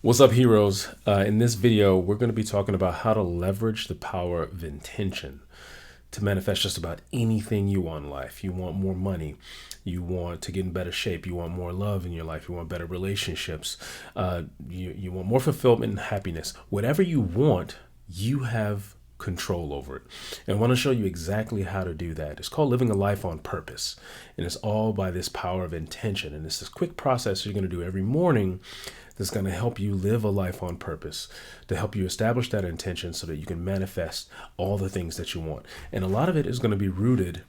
What's up, heroes? In this video, we're going to be talking about how to leverage the power of intention to manifest just about anything you want in life. You want more money, you want to get in better shape, you want more love in your life, you want better relationships, you want more fulfillment and happiness. Whatever you want, you have control over it. And I want to show you exactly how to do that. It's called living a life on purpose. And it's all by this power of intention. And it's this quick process you're going to do every morning that's going to help you live a life on purpose, to help you establish that intention so that you can manifest all the things that you want. And a lot of it is going to be rooted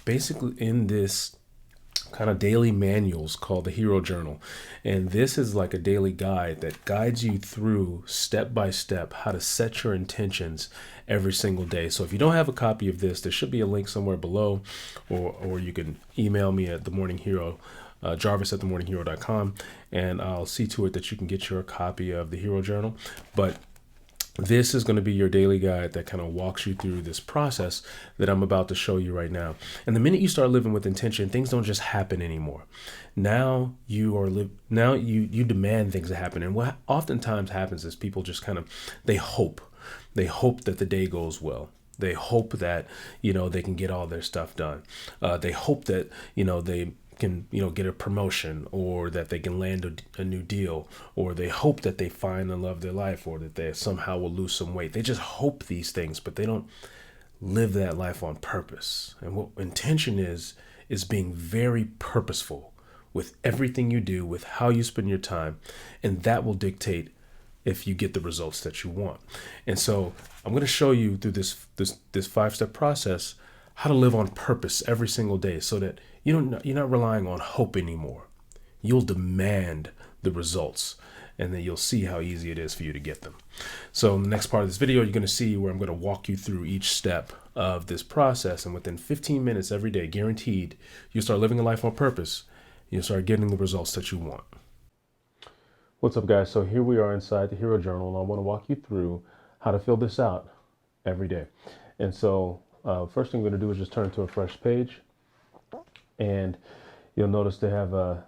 basically in this kind of daily manuals called the Hero Journal. And this is like a daily guide that guides you through step by step how to set your intentions every single day. So if you don't have a copy of this, there should be a link somewhere below, or you can email me at the Morning Hero, Jarvis at themorninghero.com, and I'll see to it that you can get your copy of the Hero Journal. But this is going to be your daily guide that kind of walks you through this process that I'm about to show you right now. And the minute you start living with intention, things don't just happen anymore. Now you demand things to happen. And what oftentimes happens is people just kind of they hope that the day goes well. They hope that they can get all their stuff done. They hope that they can get a promotion, or that they can land a new deal, or they hope that they find the love of their life, or that they somehow will lose some weight. They just hope these things, but they don't live that life on purpose. And what intention is being very purposeful with everything you do, with how you spend your time, and that will dictate if you get the results that you want. And so I'm going to show you through this 5-step process how to live on purpose every single day, so that you're not relying on hope anymore. You'll demand the results, and then you'll see how easy it is for you to get them. So in the next part of this video, you're going to see where I'm going to walk you through each step of this process, and within 15 minutes every day, guaranteed, you'll start living a life on purpose. You'll start getting the results that you want. What's up, guys? So here we are inside the Hero Journal, and I want to walk you through how to fill this out every day. And so first thing I'm going to do is just turn to a fresh page, and you'll notice they have a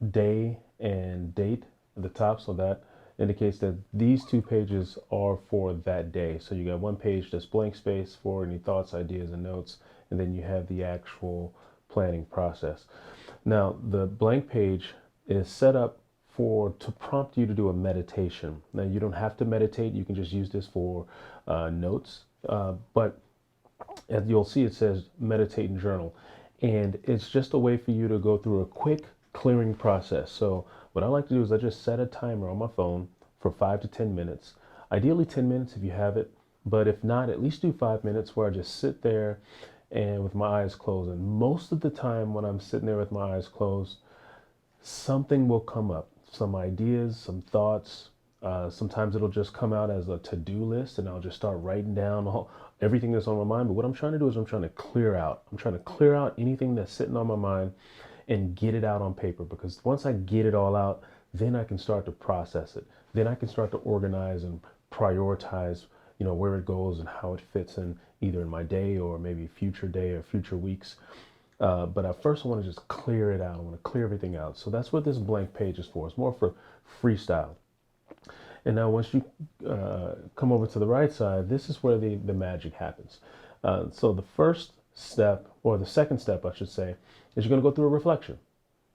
day and date at the top, so that indicates that these 2 pages are for that day. So you got 1 page that's blank space for any thoughts, ideas, and notes, and then you have the actual planning process. Now, the blank page is set up to prompt you to do a meditation. Now, you don't have to meditate. You can just use this for notes, but as you'll see, it says meditate and journal. And it's just a way for you to go through a quick clearing process. So what I like to do is I just set a timer on my phone for 5 to 10 minutes. Ideally 10 minutes if you have it, but if not, at least do 5 minutes where I just sit there and with my eyes closed. And most of the time when I'm sitting there with my eyes closed, something will come up, some ideas, some thoughts. Sometimes it'll just come out as a to-do list, and I'll just start writing down everything that's on my mind. But what I'm trying to do is I'm trying to clear out. I'm trying to clear out anything that's sitting on my mind and get it out on paper, because once I get it all out, then I can start to process it. Then I can start to organize and prioritize, where it goes and how it fits in either in my day or maybe future day or future weeks. But at first I want to just clear it out. I want to clear everything out. So that's what this blank page is for. It's more for freestyle. And now once you come over to the right side, this is where the magic happens. So the first step, or the second step, I should say, is you're going to go through a reflection.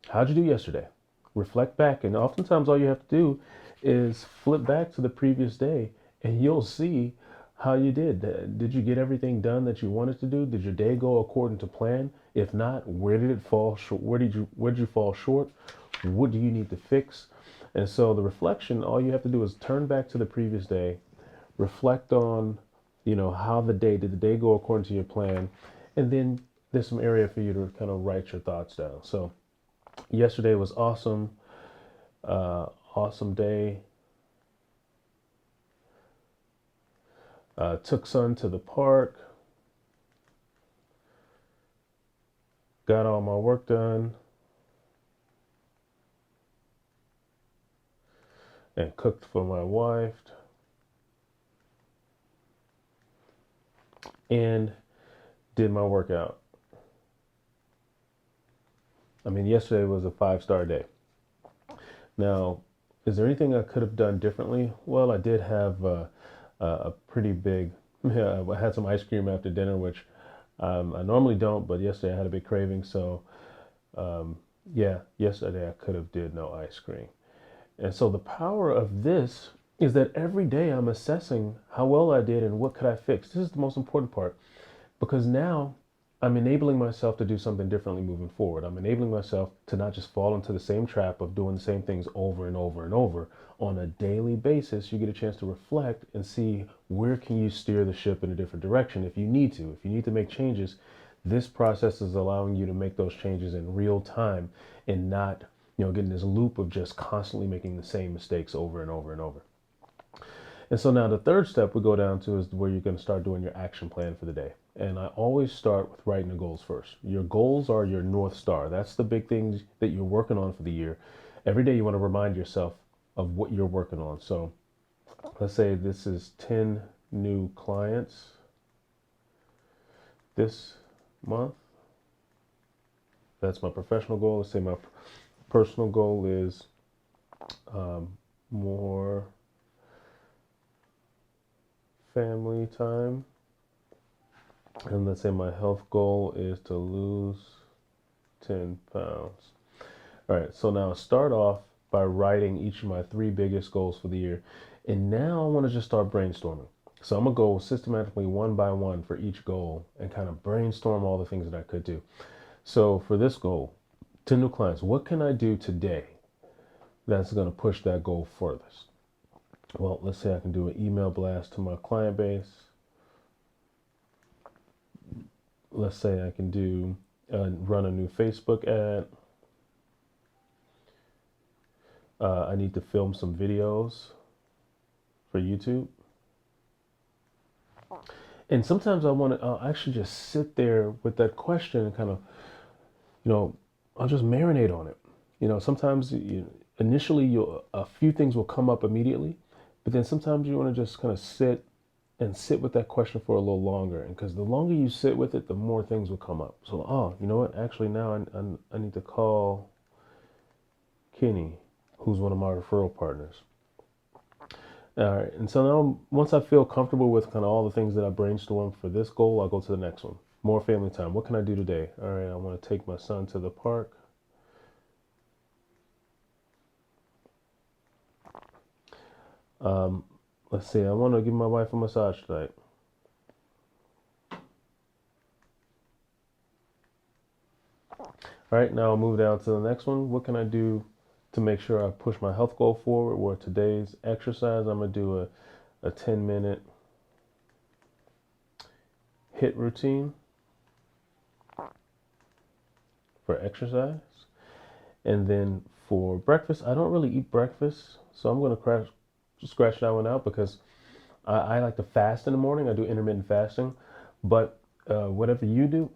How'd you do yesterday? Reflect back. And oftentimes all you have to do is flip back to the previous day, and you'll see how you did. Did you get everything done that you wanted to do? Did your day go according to plan? If not, where did it fall short? Where did you fall short? What do you need to fix? And so the reflection, all you have to do is turn back to the previous day, reflect on, how did the day go according to your plan? And then there's some area for you to kind of write your thoughts down. So yesterday was awesome, awesome day. Took son to the park, got all my work done, and cooked for my wife, and did my workout. I mean, yesterday was a 5-star day. Now, is there anything I could have done differently? Well, I did have a pretty big, yeah, I had some ice cream after dinner, which I normally don't, but yesterday I had a big craving. So um, yeah, yesterday I could have did no ice cream. And so the power of this is that every day I'm assessing how well I did and what could I fix. This is the most important part because now I'm enabling myself to do something differently moving forward. I'm enabling myself to not just fall into the same trap of doing the same things over and over and over. On a daily basis, you get a chance to reflect and see where can you steer the ship in a different direction if you need to. If you need to make changes, this process is allowing you to make those changes in real time and not, getting this loop of just constantly making the same mistakes over and over and over. And so now the third step we go down to is where you're going to start doing your action plan for the day. And I always start with writing the goals first. Your goals are your North Star. That's the big things that you're working on for the year. Every day you want to remind yourself of what you're working on. So let's say this is 10 new clients this month. That's my professional goal. Let's say my personal goal is more family time. And let's say my health goal is to lose 10 pounds. All right, so now start off by writing each of my three biggest goals for the year. And now I want to just start brainstorming. So I'm going to go systematically one by one for each goal and kind of brainstorm all the things that I could do. So for this goal, 10 new clients, what can I do today that's going to push that goal furthest? Well, let's say I can do an email blast to my client base. Let's say I can do run a new Facebook ad. I need to film some videos for YouTube. And sometimes I want to actually just sit there with that question and kind of, I'll just marinate on it. Sometimes initially a few things will come up immediately, but then sometimes you want to just kind of sit with that question for a little longer. And because the longer you sit with it, the more things will come up. So, you know what? Actually, now I need to call Kenny, who's one of my referral partners. All right. And so now, once I feel comfortable with kind of all the things that I brainstormed for this goal, I'll go to the next one. More family time. What can I do today? All right. I want to take my son to the park. Let's see. I want to give my wife a massage tonight. All right, now I'll move down to the next one. What can I do to make sure I push my health goal forward? Or today's exercise, I'm going to do a 10-minute HIIT routine for exercise. And then for breakfast, I don't really eat breakfast. So I'm going to scratch that one out because I like to fast in the morning. I do intermittent fasting. But whatever you do,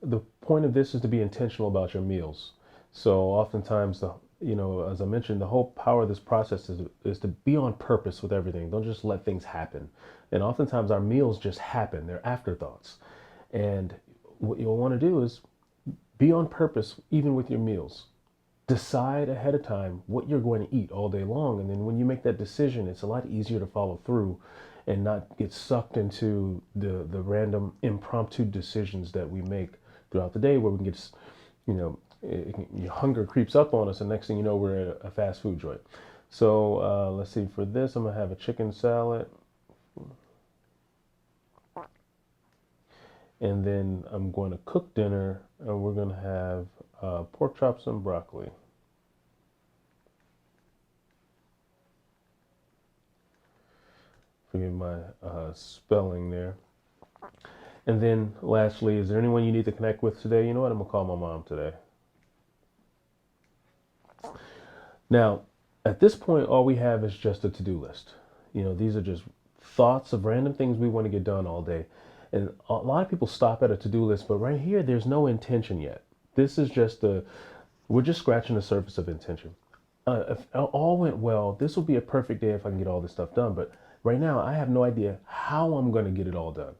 the point of this is to be intentional about your meals. So oftentimes, as I mentioned, the whole power of this process is to be on purpose with everything. Don't just let things happen. And oftentimes our meals just happen. They're afterthoughts. And what you'll want to do is be on purpose even with your meals. Decide ahead of time what you're going to eat all day long. And then when you make that decision, it's a lot easier to follow through and not get sucked into the random impromptu decisions that we make throughout the day where we can get, your hunger creeps up on us and next thing you know, we're at a fast food joint. So let's see, for this, I'm gonna have a chicken salad. And then I'm going to cook dinner and we're gonna have pork chops and broccoli. Forgive my spelling there. And then lastly, is there anyone you need to connect with today? You know what? I'm going to call my mom today. Now, at this point, all we have is just a to-do list. These are just thoughts of random things we want to get done all day. And a lot of people stop at a to-do list, but right here, there's no intention yet. This is just we're just scratching the surface of intention. If all went well, this will be a perfect day if I can get all this stuff done. But right now, I have no idea how I'm going to get it all done.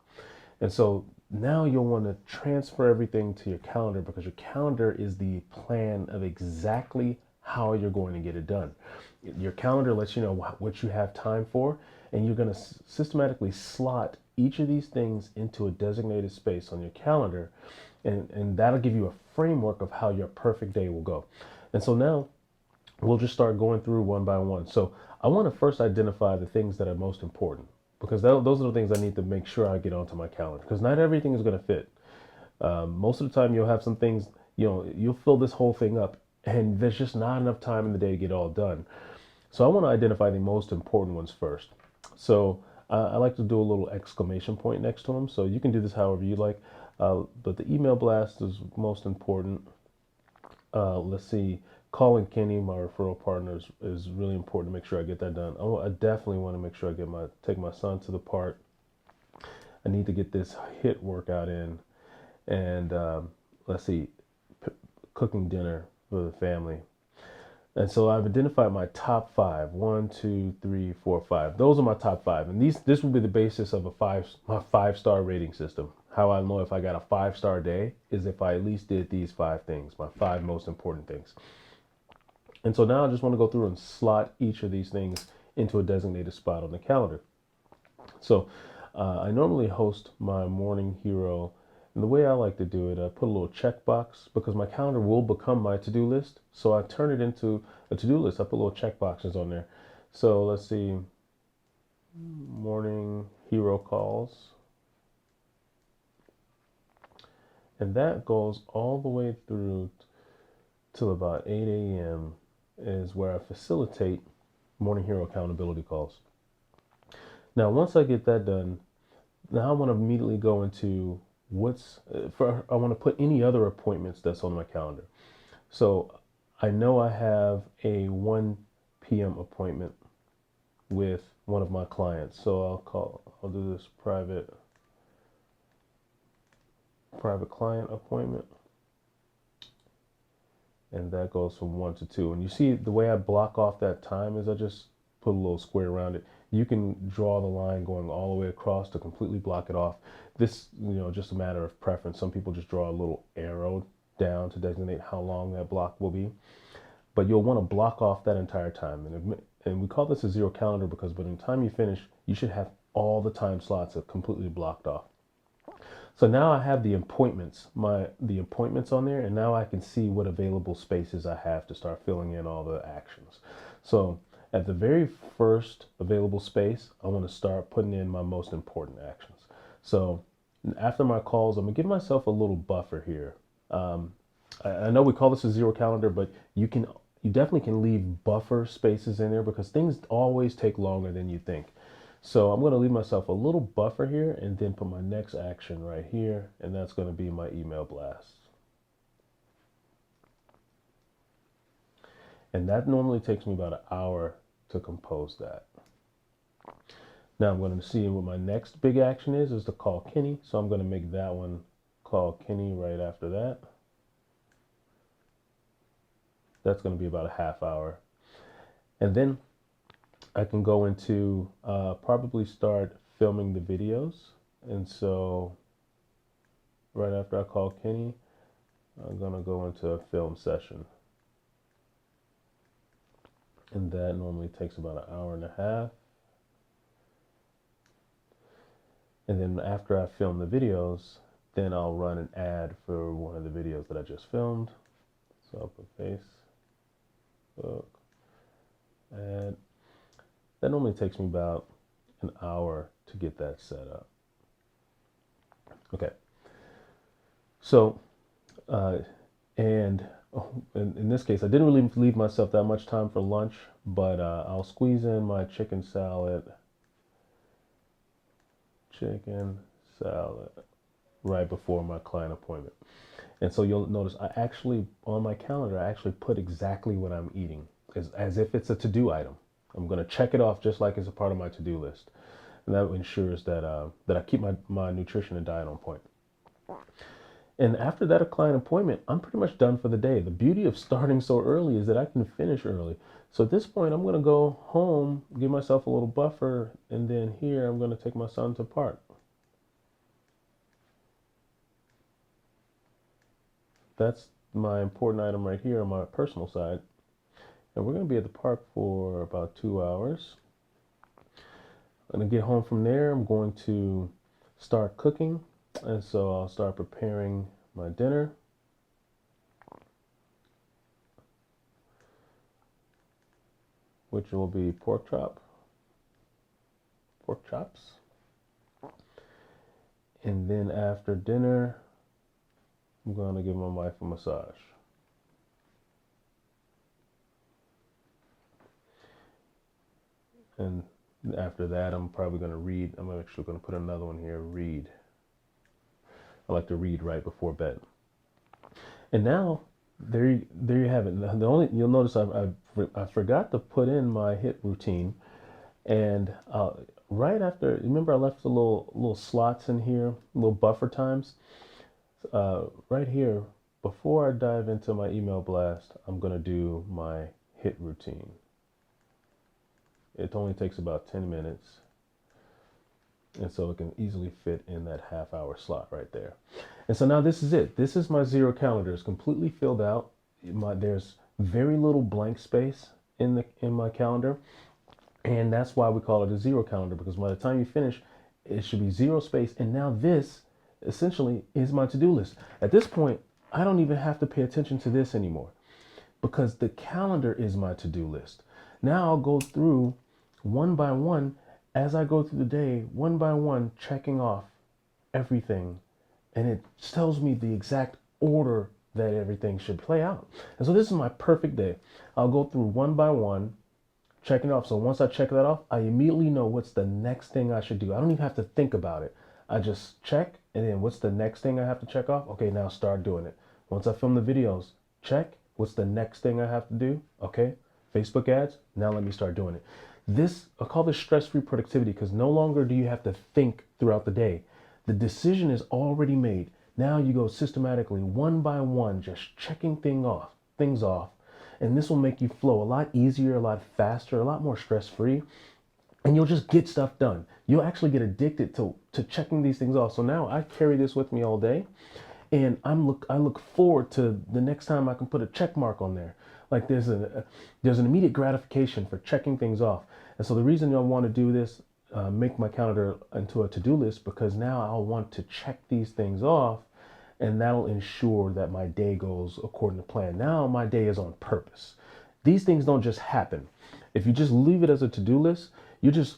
And so now you'll want to transfer everything to your calendar because your calendar is the plan of exactly how you're going to get it done. Your calendar lets you know what you have time for, and you're going to systematically slot each of these things into a designated space on your calendar, and that'll give you a framework of how your perfect day will go. And so now we'll just start going through one by one. So I want to first identify the things that are most important, because those are the things I need to make sure I get onto my calendar, because not everything is going to fit. Most of the time you'll have some things, you'll fill this whole thing up and there's just not enough time in the day to get it all done. So I want to identify the most important ones first. So I like to do a little exclamation point next to them. So you can do this however you like. But the email blast is most important. Let's see, calling Kenny, my referral partner, is really important to make sure I get that done. I definitely want to make sure I take my son to the park. I need to get this HIIT workout in, and let's see, cooking dinner for the family. And so I've identified my top five. 1, 2, 3, 4, 5. Those are my top five. And this will be the basis of my 5-star rating system. How I know if I got a 5-star day is if I at least did these 5 things, my 5 most important things. And so now I just want to go through and slot each of these things into a designated spot on the calendar. So I normally host my Morning Hero. And the way I like to do it, I put a little checkbox, because my calendar will become my to-do list. So I turn it into a to-do list. I put little check boxes on there. So let's see, Morning Hero calls. And that goes all the way through till about 8 a.m. is where I facilitate Morning Hero accountability calls. Now, once I get that done, now I want to immediately go into I want to put any other appointments that's on my calendar. So I know I have a 1 p.m. appointment with one of my clients. So I'll do this private client appointment. And that goes from 1 to 2. And you see the way I block off that time is I just put a little square around it. You can draw the line going all the way across to completely block it off. This, just a matter of preference. Some people just draw a little arrow down to designate how long that block will be. But you'll want to block off that entire time. And we call this a zero calendar because by the time you finish, you should have all the time slots completely blocked off. So now I have the appointments on there, and now I can see what available spaces I have to start filling in all the actions. So at the very first available space, I want to start putting in my most important actions. So after my calls, I'm gonna give myself a little buffer here. I know we call this a zero calendar, but you definitely can leave buffer spaces in there because things always take longer than you think. So I'm going to leave myself a little buffer here and then put my next action right here, and that's going to be my email blast. And that normally takes me about an hour to compose that. Now I'm going to see what my next big action is to call Kenny. So I'm going to make that one call Kenny right after that. That's going to be about a half hour. And then I can go into probably start filming the videos. And so right after I call Kenny, I'm gonna go into a film session. And that normally takes about an hour and a half. And then after I film the videos, then I'll run an ad for one of the videos that I just filmed. So I'll put Facebook ad. That normally takes me about an hour to get that set up. Okay. So, and in this case, I didn't really leave myself that much time for lunch, but I'll squeeze in my chicken salad right before my client appointment. And so you'll notice on my calendar, I actually put exactly what I'm eating as if it's a to-do item. I'm going to check it off just like it's a part of my to-do list. And that ensures that I keep my nutrition and diet on point. And after that client appointment, I'm pretty much done for the day. The beauty of starting so early is that I can finish early. So at this point, I'm going to go home, give myself a little buffer, and then here I'm going to take my son to park. That's my important item right here on my personal side. And we're going to be at the park for about 2 hours. I'm going to get home from there. I'm going to start cooking. And so I'll start preparing my dinner. Which will be pork chops. And then after dinner, I'm going to give my wife a massage. And after that, I'm probably going to read. I'm actually going to put another one here, read. I like to read right before bed. And now, there you have it. The only, you'll notice I forgot to put in my HIIT routine. And right after, remember I left the little slots in here, little buffer times. Right here, before I dive into my email blast, I'm going to do my HIIT routine. It only takes about 10 minutes. And so it can easily fit in that half-hour slot right there. And so now this is it. This is my Xero calendar. It's completely filled out. There's very little blank space in my calendar. And that's why we call it a Xero calendar, because by the time you finish, it should be zero space. And now this essentially is my to-do list. At this point, I don't even have to pay attention to this anymore because the calendar is my to-do list. Now I'll go through one by one as I go through the day, one by one, checking off everything. And it tells me the exact order that everything should play out. And so this is my perfect day. I'll go through one by one, checking off. So once I check that off, I immediately know what's the next thing I should do. I don't even have to think about it. I just check, and then what's the next thing I have to check off? Okay, now start doing it. Once I film the videos, check. What's the next thing I have to do? Okay, Facebook ads. Now let me start doing it. I call this stress-free productivity because no longer do you have to think throughout the day. The decision is already made. Now you go systematically, one by one, just checking things off. And this will make you flow a lot easier, a lot faster, a lot more stress-free. And you'll just get stuff done. You'll actually get addicted to checking these things off. So now I carry this with me all day. And I look forward to the next time I can put a check mark on there. Like there's an immediate gratification for checking things off. And so the reason I want to do this, make my calendar into a to-do list, because now I'll want to check these things off, and that'll ensure that my day goes according to plan. Now my day is on purpose. These things don't just happen. If you just leave it as a to-do list, you're just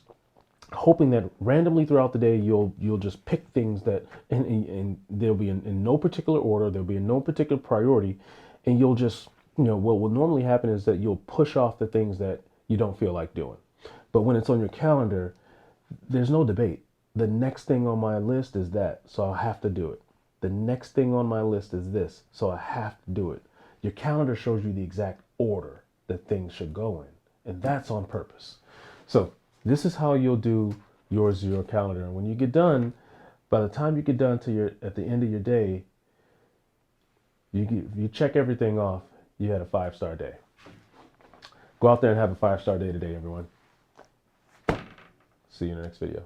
hoping that randomly throughout the day you'll just pick things that and they'll be in no particular order, they'll be in no particular priority, and you'll just, what will normally happen is that you'll push off the things that you don't feel like doing. But when it's on your calendar, there's no debate. The next thing on my list is that, so I'll have to do it. The next thing on my list is this, so I have to do it. Your calendar shows you the exact order that things should go in, and that's on purpose. So this is how you'll do your Xero calendar. And when you get done, by the time you get done at the end of your day, you check everything off, you had a 5-star day. Go out there and have a 5-star day today, everyone. See you in the next video.